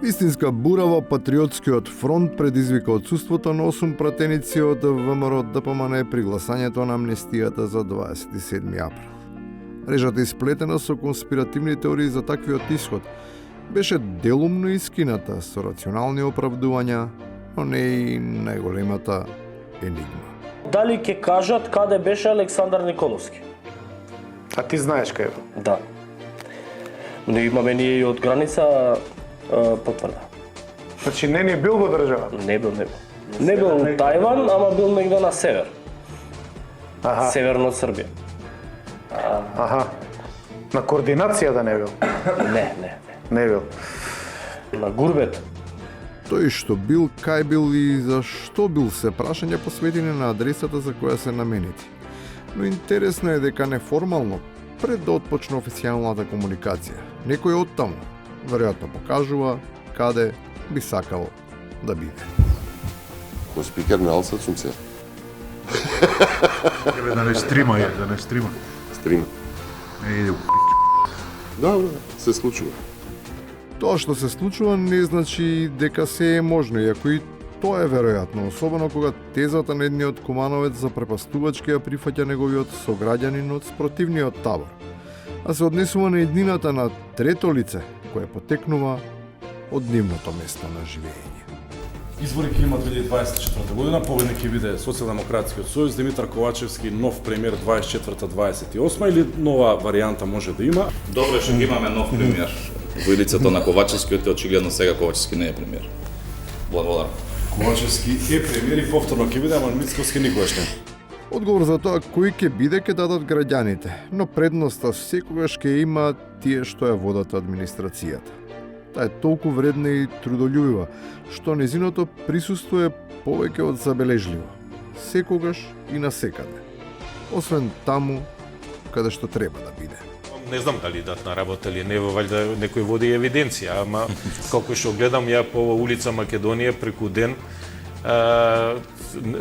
Истинска бура во патриотскиот фронт предизвика отсуството на 8 пратеници од ВМРО ДПМН при гласањето на амнестијата за 27 април. Мрежата исплетена со конспиративни теории за таквиот исход беше делумно искината со рационални оправдувања, но не и најголемата енигма. Дали ќе кажат каде беше Александар Николовски? А ти знаеш кај е? Да. Но имаме ние и од граница потврда. Значи не ни бил во држава? Не бил. Не бил во Тајван, ама бил негде на север. Аха. Северно од Србија. Аха. На координација да не бил? Не. Не бил. На гурбет. Тој што бил, кај бил и за што бил се прашања посветени на адресата за која се наменети. Но интересно е дека неформално, пред да отпочне официјалната комуникација, некој од таму веројатно покажува каде би сакал да биде. Кој спикер на Алсат сум се. Да не стрима. Стрима. Не иде. Да, се случува. Тоа што се случува не значи дека се е можно, иако и тоа е веројатно, особено кога тезата на едниот комановец за препастувачки ја прифаќа неговиот сограѓанин од спротивниот табор, а се однесува на еднината на трето лице, кое потекнува од нивното место на живење. Избори ќе има 2024 година, победник ќе биде Социјалдемократскиот сојуз, Димитар Ковачевски нов премиер 24-28 или нова варијанта може да има. Добро што ги имаме нов премиер. Во лицето на Ковачевски, очигледно сега Ковачевски не е премиер. Благодарам. Ковачевски е премиер и повторно ќе биде, ама Мицковски никогаш не. Одговор за тоа кој ќе биде ќе дадат граѓаните, но предноста секогаш ќе има тие што ја водат администрацијата. Таа е толку вредна и трудолюбива, што незиното присуство е повеќе од забележливо. Секогаш и насекаде. Освен таму каде што треба да биде. Не знам дали дат на работа или не, валјда некој води евиденција, ама како што гледам ја по улица Македонија преку ден,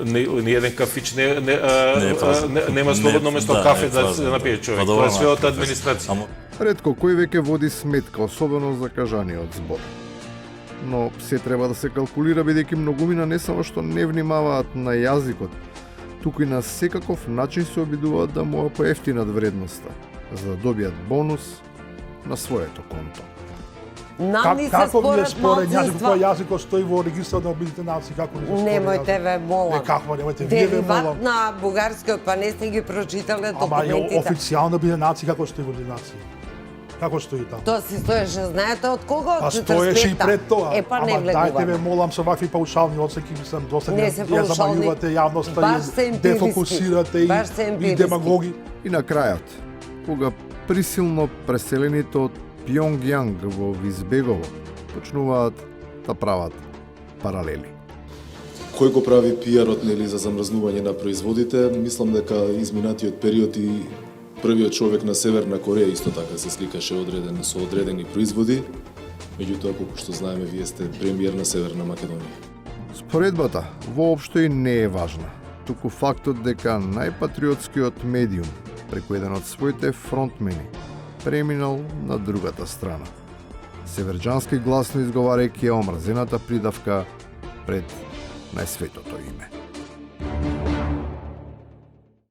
ни еден кафич нема слободно место кафе да се напие човек. Тоа е све од администрација. Ретко кој веќе води сметка, особено за кажаниот збор. Но се треба да се калкулира бидејќи многумина не само што не внимаваат на јазикот, туку и на секаков начин се обидуваат да му поевтинат вредноста, за да добијат бонус на своето конто. Нам ли се според малцинства? Јазикот стои во регистарот на обидните нации, како не се според Немојте ве молам. Не, какво немојте, вие ве Дериват молам. на бугарскиот, па не сте ги прочитале Ама ја документите. официјално обидне нации како стои во нации. Како стои таму? Тоа си стоеше, знаете од кого? Па Од стоеше и 45-та. пред тоа. Е, па не Ама дајте ве влегуваме. молам со вакви паушални одсеки, мислам, доста Не ја се паушални. замајувате јавноста Баш се и емпириски. дефокусирате Баш се и емпириски. демагоги. И на крајот, кога присилно преселените од Пјонгјанг во Визбегово почнуваат да прават паралели. Кој го прави пиарот нели за замрзнување на производите, мислам дека изминатиот период и првиот човек на Северна Кореја исто така се сликаше одреден со одредени производи. Меѓутоа, колку што знаеме, вие сте премиер на Северна Македонија. Споредбата воопшто и не е важна, туку фактот дека најпатриотскиот медиум преку еден од своите фронтмени преминал на другата страна. Северџански гласно изговарајќи ја омрзената придавка пред најсветото име.